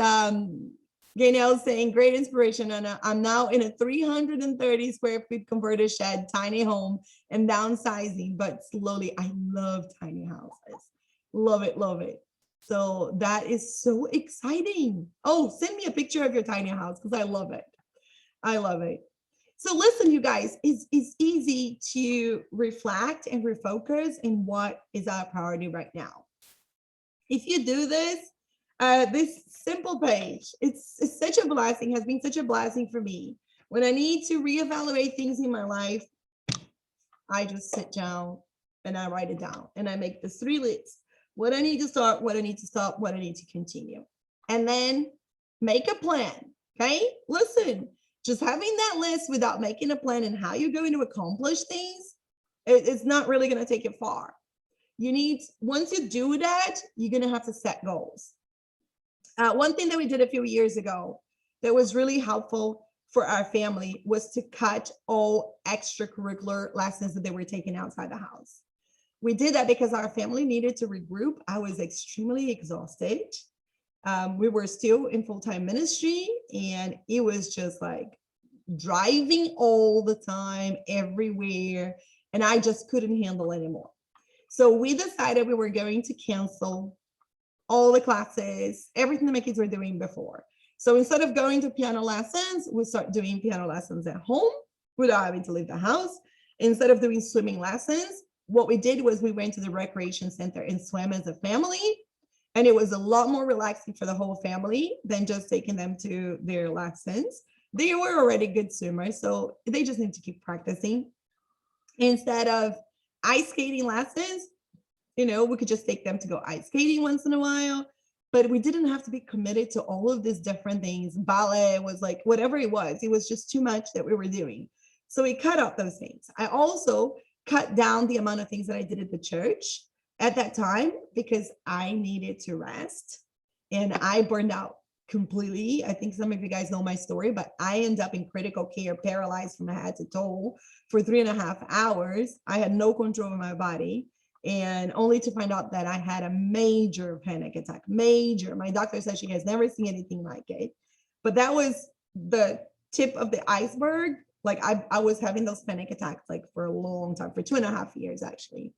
A: Gaynell saying great inspiration. And I'm now in a 330 square feet converted shed, tiny home and downsizing, but slowly. I love tiny houses. Love it. Love it. So that is so exciting. Oh, send me a picture of your tiny house because I love it. I love it. So listen, you guys, it's easy to reflect and refocus in what is our priority right now. If you do this, this simple page, it's such a blessing, has been such a blessing for me. When I need to reevaluate things in my life, I just sit down and I write it down and I make this 3 lists. What I need to start, what I need to stop, what I need to continue. And then make a plan, okay? Listen, just having that list without making a plan and how you're going to accomplish things, it's not really going to take it far. You need, once you do that, you're going to have to set goals. One thing that we did a few years ago that was really helpful for our family was to cut all extracurricular lessons that they were taking outside the house. We did that because our family needed to regroup. I was extremely exhausted. We were still in full-time ministry, and it was just like driving all the time, everywhere, and I just couldn't handle anymore. So we decided we were going to cancel all the classes, everything that my kids were doing before. So instead of going to piano lessons, we start doing piano lessons at home without having to leave the house. Instead of doing swimming lessons, what we did was we went to the recreation center and swam as a family. And it was a lot more relaxing for the whole family than just taking them to their lessons. They were already good swimmers, so they just need to keep practicing. Instead of ice skating lessons, we could just take them to go ice skating once in a while, but we didn't have to be committed to all of these different things. Ballet was like, whatever it was just too much that we were doing. So we cut out those things. I also cut down the amount of things that I did at the church at that time because I needed to rest and I burned out completely. I think some of you guys know my story, but I ended up in critical care, paralyzed from head to toe for 3.5 hours. I had no control of my body, and only to find out that I had a major panic attack. Major. My doctor said she has never seen anything like it, but that was the tip of the iceberg. Like I was having those panic attacks like for a long time, for 2.5 years actually.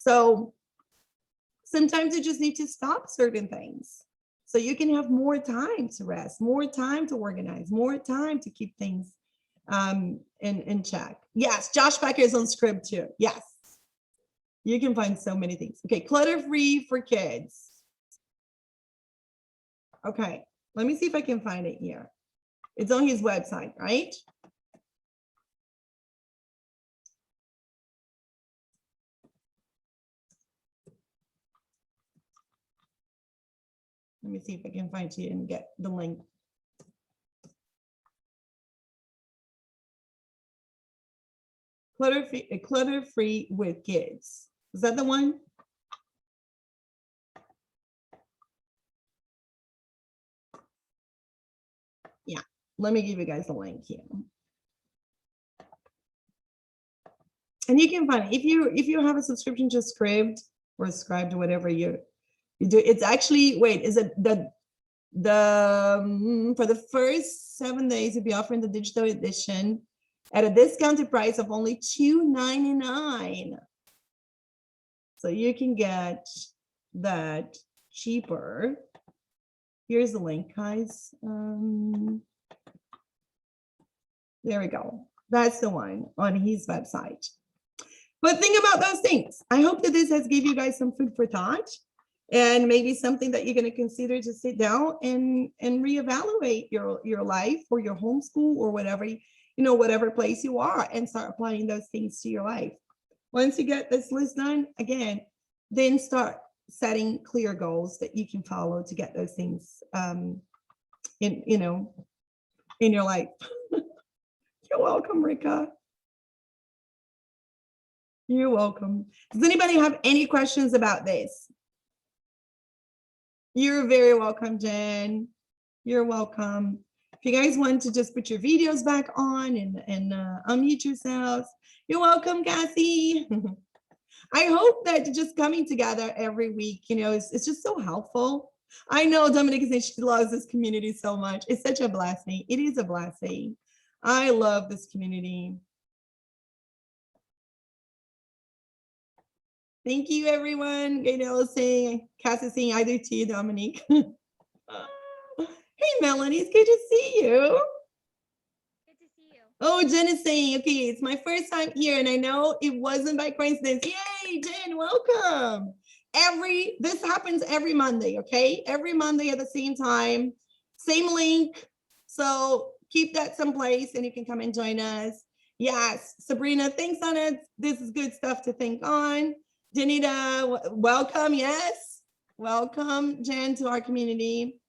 A: So sometimes you just need to stop certain things so you can have more time to rest, more time to organize, more time to keep things in check. Yes, Josh Becker is on Scribd too. Yes, you can find so many things. Okay, clutter-free for kids. Okay, let me see if I can find it here. It's on his website, right? Let me see if I can find you and get the link. Clutter-free with kids. Is that the one? Yeah, let me give you guys the link here. And you can find it. If you have a subscription to Scribd or Scribd or whatever you do, it's actually, wait, is it the for the first 7 days you'll be offering the digital edition at a discounted price of only $2.99. So you can get that cheaper. Here's the link, guys. There we go. That's the one on his website. But think about those things. I hope that this has given you guys some food for thought and maybe something that you're going to consider to sit down and reevaluate your life or your homeschool or whatever, whatever place you are, and start applying those things to your life. Once you get this list done, again, then start setting clear goals that you can follow to get those things in your life. You're welcome, Rika. You're welcome. Does anybody have any questions about this? You're very welcome, Jen. You're welcome. If you guys want to just put your videos back on and unmute yourselves, you're welcome, Cassie. I hope that just coming together every week, it's just so helpful. I know Dominique is saying she loves this community so much. It's such a blessing. It is a blessing. I love this community. Thank you, everyone. Gaynell is saying, Cass is saying, either to you, Dominique. Hey, Melanie, it's good to see you.
B: Good to see you.
A: Oh, Jen is saying, okay, it's my first time here, and I know it wasn't by coincidence. Yay, Jen, welcome. This happens every Monday, okay? Every Monday at the same time, same link. So keep that someplace and you can come and join us. Yes, Sabrina, thanks on it. This is good stuff to think on. Janita, welcome. Yes, welcome, Jen, to our community.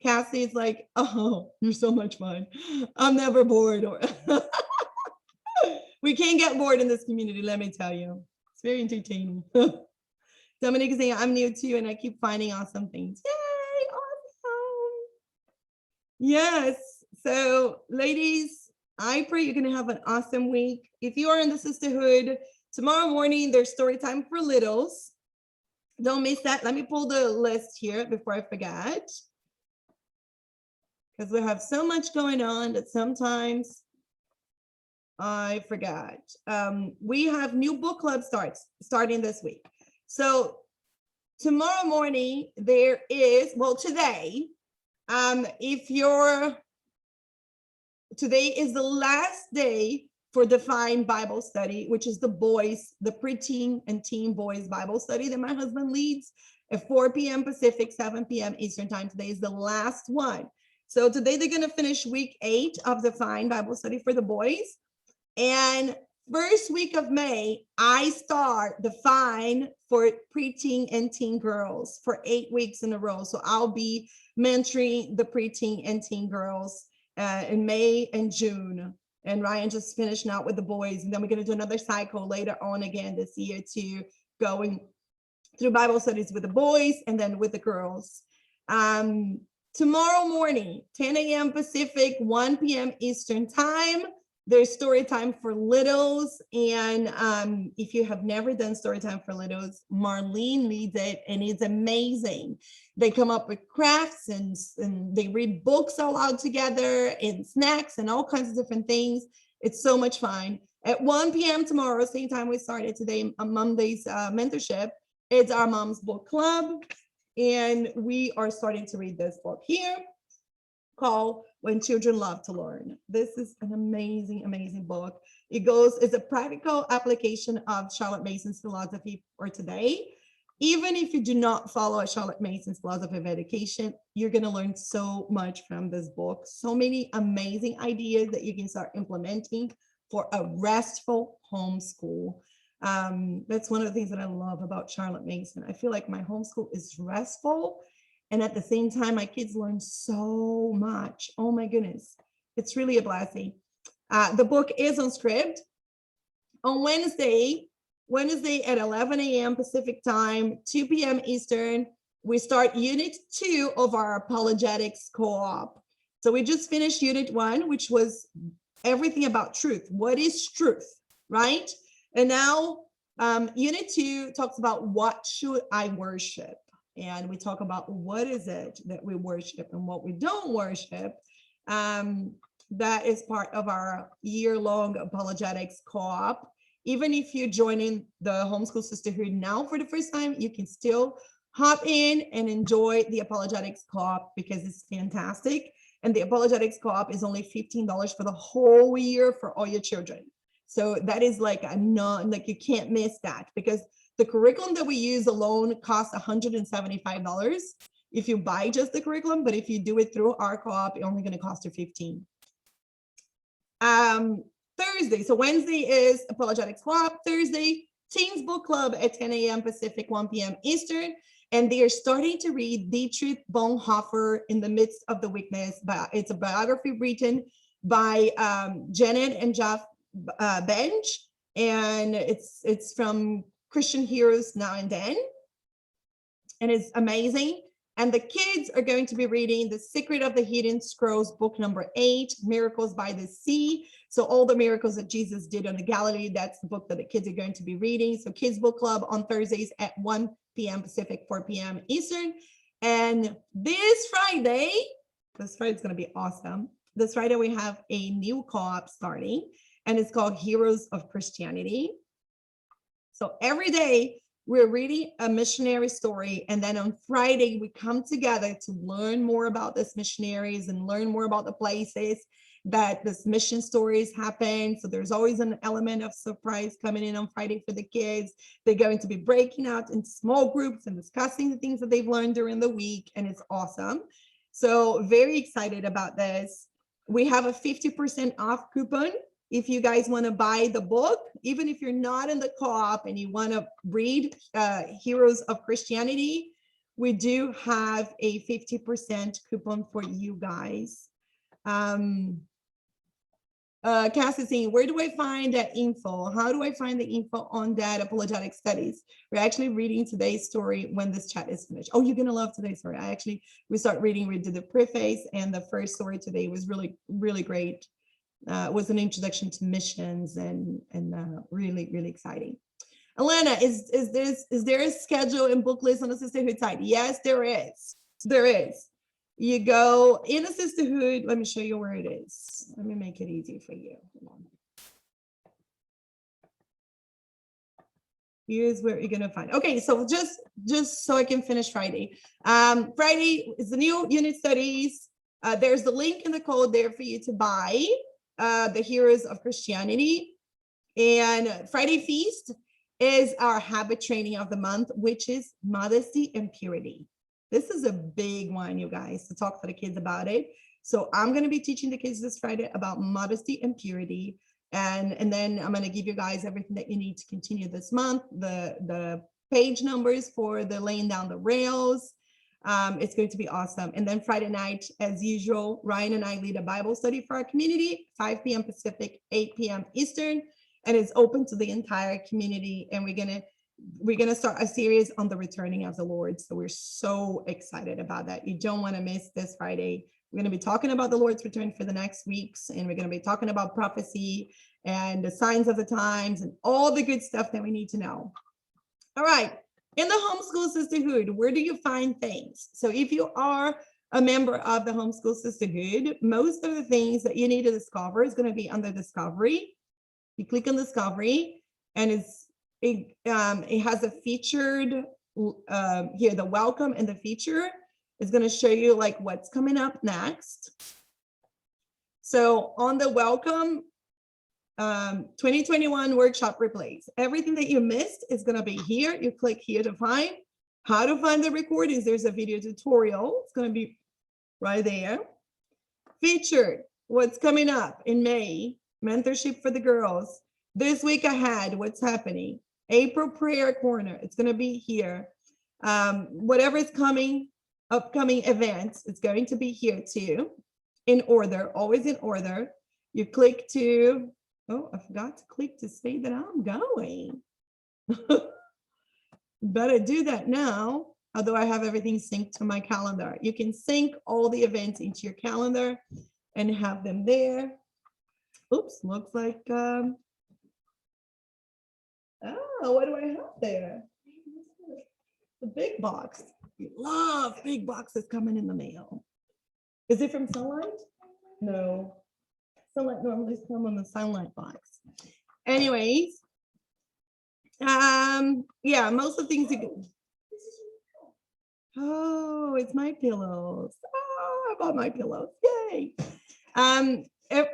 A: Cassie is like, oh, you're so much fun. I'm never bored. We can't get bored in this community, let me tell you. It's very entertaining. Dominique is saying, I'm new too, and I keep finding awesome things. Yay, awesome. Yes, so ladies, I pray you're gonna have an awesome week. If you are in the sisterhood, tomorrow morning, there's story time for littles. Don't miss that. Let me pull the list here before I forget. Because we have so much going on that sometimes I forgot. We have new book club starting this week. So tomorrow morning there is, well, today is the last day for Define Bible Study, which is the preteen and teen boys Bible study that my husband leads at 4 p.m. Pacific, 7 p.m. Eastern time. Today is the last one. So today they're going to finish week 8 of Define Bible Study for the boys. And first week of May, I start Define for preteen and teen girls for 8 weeks in a row. So I'll be mentoring the preteen and teen girls in May and June. And Ryan just finished out with the boys. And then we're going to do another cycle later on again this year to going through Bible studies with the boys and then with the girls. Tomorrow morning, 10 a.m. Pacific, 1 p.m. Eastern time, there's story time for littles. And if you have never done story time for littles, Marlene leads it and it's amazing. They come up with crafts and they read books all out together and snacks and all kinds of different things. It's so much fun. At 1 p.m. tomorrow, same time we started today, Monday's mentorship, it's our mom's book club. And we are starting to read this book here called When Children Love to Learn. This is an amazing, amazing book. It's a practical application of Charlotte Mason's philosophy for today. Even if you do not follow Charlotte Mason's philosophy of education, you're going to learn so much from this book. So many amazing ideas that you can start implementing for a restful homeschool. That's one of the things that I love about Charlotte Mason. I feel like my homeschool is restful, and at the same time, my kids learn so much. Oh my goodness, it's really a blessing. The book is on script. On Wednesday at 11 a.m. Pacific time, 2 p.m. Eastern, we start Unit 2 of our Apologetics Co-op. So we just finished Unit 1, which was everything about truth. What is truth, right? And now Unit 2 talks about what should I worship? And we talk about what is it that we worship and what we don't worship. That is part of our year-long apologetics co-op. Even if you're joining the Homeschool Sisterhood now for the first time, you can still hop in and enjoy the apologetics co-op because it's fantastic. And the apologetics co-op is only $15 for the whole year for all your children. So that is like you can't miss that, because the curriculum that we use alone costs $175 if you buy just the curriculum, but if you do it through our co-op, it's only going to cost you $15. Thursday, so Wednesday is Apologetics Co-op. Thursday, Teens Book Club at 10 a.m. Pacific, 1 p.m. Eastern, and they are starting to read Dietrich Bonhoeffer, In the Midst of the Weakness. It's a biography written by Janet and Jeff Bench, and it's from Christian Heroes Now and Then, and it's amazing. And the kids are going to be reading The Secret of the Hidden Scrolls, book number 8, Miracles by the Sea. So all the miracles that Jesus did on the Galilee, that's the book that the kids are going to be reading. So Kids Book Club on Thursdays at 1 p.m. Pacific, 4 p.m. Eastern. And this Friday is going to be awesome. This Friday, we have a new co-op starting, and it's called Heroes of Christianity. So every day we're reading a missionary story, and then on Friday we come together to learn more about these missionaries and learn more about the places. that this mission stories happen. So there's always an element of surprise coming in on Friday for the kids. They're going to be breaking out into small groups and discussing the things that they've learned during the week, and it's awesome. So very excited about this. We have a 50% off coupon if you guys want to buy the book, even if you're not in the co-op and you want to read Heroes of Christianity. We do have a 50% coupon for you guys. Cass is saying, where do I find that info? How do I find the info on that apologetic studies? We're actually reading today's story when this chat is finished. Oh, you're gonna love today's story. We start reading, we did the preface, and the first story today was really, really great. It was an introduction to missions and really, really exciting. Alana, is there a schedule and book list on the sisterhood site? Yes, there is. There is. You go in a sisterhood. Let me show you where it is. Let me make it easy for you. Here's where you're gonna find. Okay, so just so I can finish Friday. Friday is the new unit studies. There's the link in the code there for you to buy the Heroes of Christianity. And Friday Feast is our habit training of the month, which is modesty and purity. This is a big one, you guys, to talk to the kids about it. So I'm going to be teaching the kids this Friday about modesty and purity. And then I'm going to give you guys everything that you need to continue this month, the page numbers for the laying down the rails. It's going to be awesome. And then Friday night, as usual, Ryan and I lead a Bible study for our community, 5 p.m. Pacific, 8 p.m. Eastern, and it's open to the entire community. And we're gonna start a series on the returning of the Lord. So we're so excited about that. You don't want to miss this Friday. We're going to be talking about the Lord's return for the next weeks, and we're going to be talking about prophecy and the signs of the times and all the good stuff that we need to know. All right. In the homeschool sisterhood, where do you find things? So if you are a member of the homeschool sisterhood, most of the things that you need to discover is going to be under discovery. You click on discovery, and it has a featured here, the welcome and the feature is going to show you like what's coming up next. So on the welcome, 2021 workshop replays. Everything that you missed is going to be here. You click here to find how to find the recordings. There's a video tutorial. It's going to be right there. Featured, what's coming up in May, mentorship for the girls. This week ahead, what's happening? April prayer corner, it's going to be here. Whatever is coming, upcoming events, it's going to be here too, in order, always in order. You click to, oh, I forgot to click to say that I'm going. Better do that now, although I have everything synced to my calendar. You can sync all the events into your calendar and have them there. Oops, looks like, oh, what do I have there? The big box. We love big boxes coming in the mail. Is it from Sunlight? No. Sunlight normally comes on the Sunlight box. Anyways, yeah, most of the things. Oh, it's my pillows. Oh, I bought my pillows. Yay.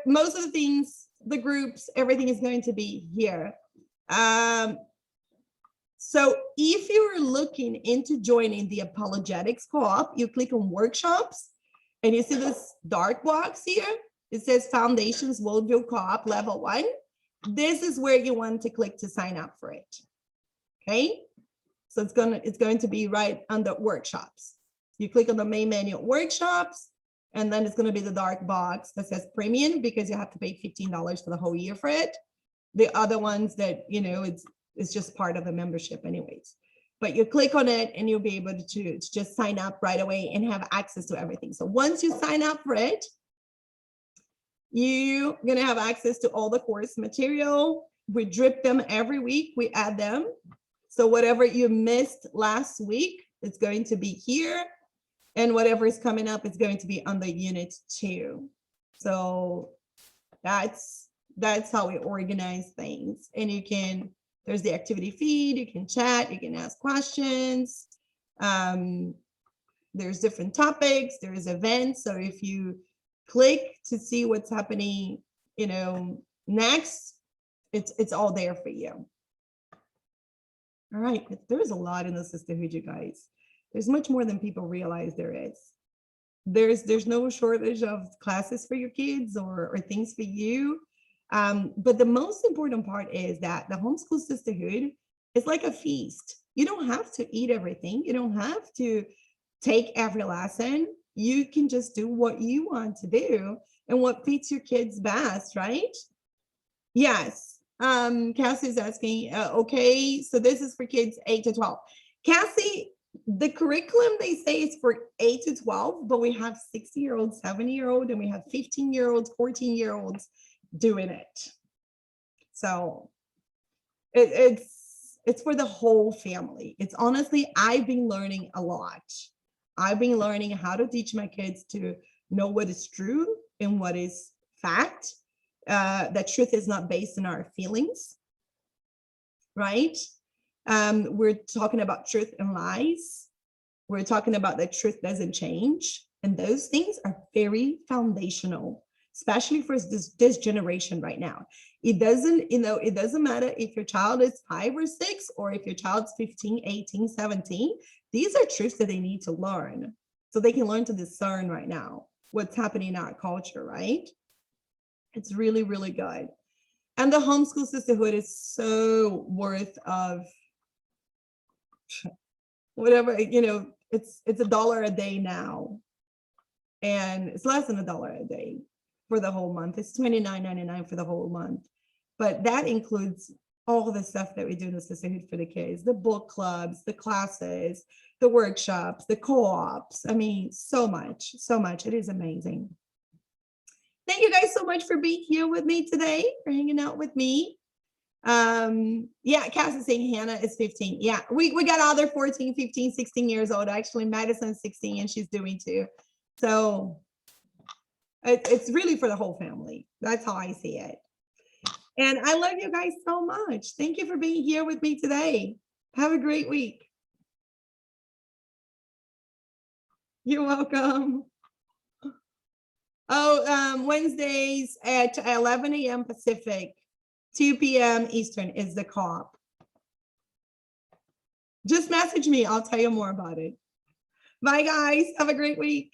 A: Most of the things, the groups, everything is going to be here. So if you're looking into joining the apologetics co-op, you click on workshops and you see this dark box here. It says Foundations Worldview Co-op Level 1. This is where you want to click to sign up for it. Okay. So it's going to be right under workshops. You click on the main menu workshops, and then it's going to be the dark box that says premium because you have to pay $15 for the whole year for it. The other ones that, you know, it's just part of the membership anyways. But you click on it and you'll be able to just sign up right away and have access to everything. So once you sign up for it, you're going to have access to all the course material. We drip them every week. We add them. So whatever you missed last week, it's going to be here. And whatever is coming up, it's going to be under unit 2. So that's how we organize things. And you can, there's the activity feed, you can chat, you can ask questions. There's different topics, there's events. So if you click to see what's happening, next. It's all there for you. All right, there's a lot in the sisterhood, you guys. There's much more than people realize there is. There's no shortage of classes for your kids or things for you. But the most important part is that the homeschool sisterhood is like a feast. You don't have to eat everything. You don't have to take every lesson. You can just do what you want to do and what fits your kids best, right? Yes. Cassie's asking, okay, so this is for kids 8 to 12. Cassie, the curriculum they say is for 8 to 12, but we have 60-year-olds, 70-year-old, and we have 15-year-olds, 14-year-olds doing it. So it's for the whole family. It's honestly, I've been learning a lot. I've been learning how to teach my kids to know what is true and what is fact. That truth is not based on our feelings, right? We're talking about truth and lies. We're talking about that truth doesn't change. And those things are very foundational, especially for this generation right now. It doesn't matter if your child is 5 or 6, or if your child's 15, 18, 17. These are truths that they need to learn so they can learn to discern right now what's happening in our culture, right? It's really, really good. And the homeschool sisterhood is so worth of whatever, it's $1 a day now. And it's less than $1 a day for the whole month. It's $29.99 for the whole month. But that includes all the stuff that we do in the sisterhood for the kids, the book clubs, the classes, the workshops, the co-ops. I mean, so much. It is amazing. Thank you guys so much for being here with me today, for hanging out with me. Yeah, Cass is saying Hannah is 15. Yeah, we got other 14, 15, 16 years old. Actually, Madison's 16 and she's doing too. So it's really for the whole family. That's how I see it. And I love you guys so much. Thank you for being here with me today. Have a great week. You're welcome. Oh, Wednesdays at 11 a.m. Pacific, 2 p.m. Eastern is the co-op. Just message me. I'll tell you more about it. Bye, guys. Have a great week.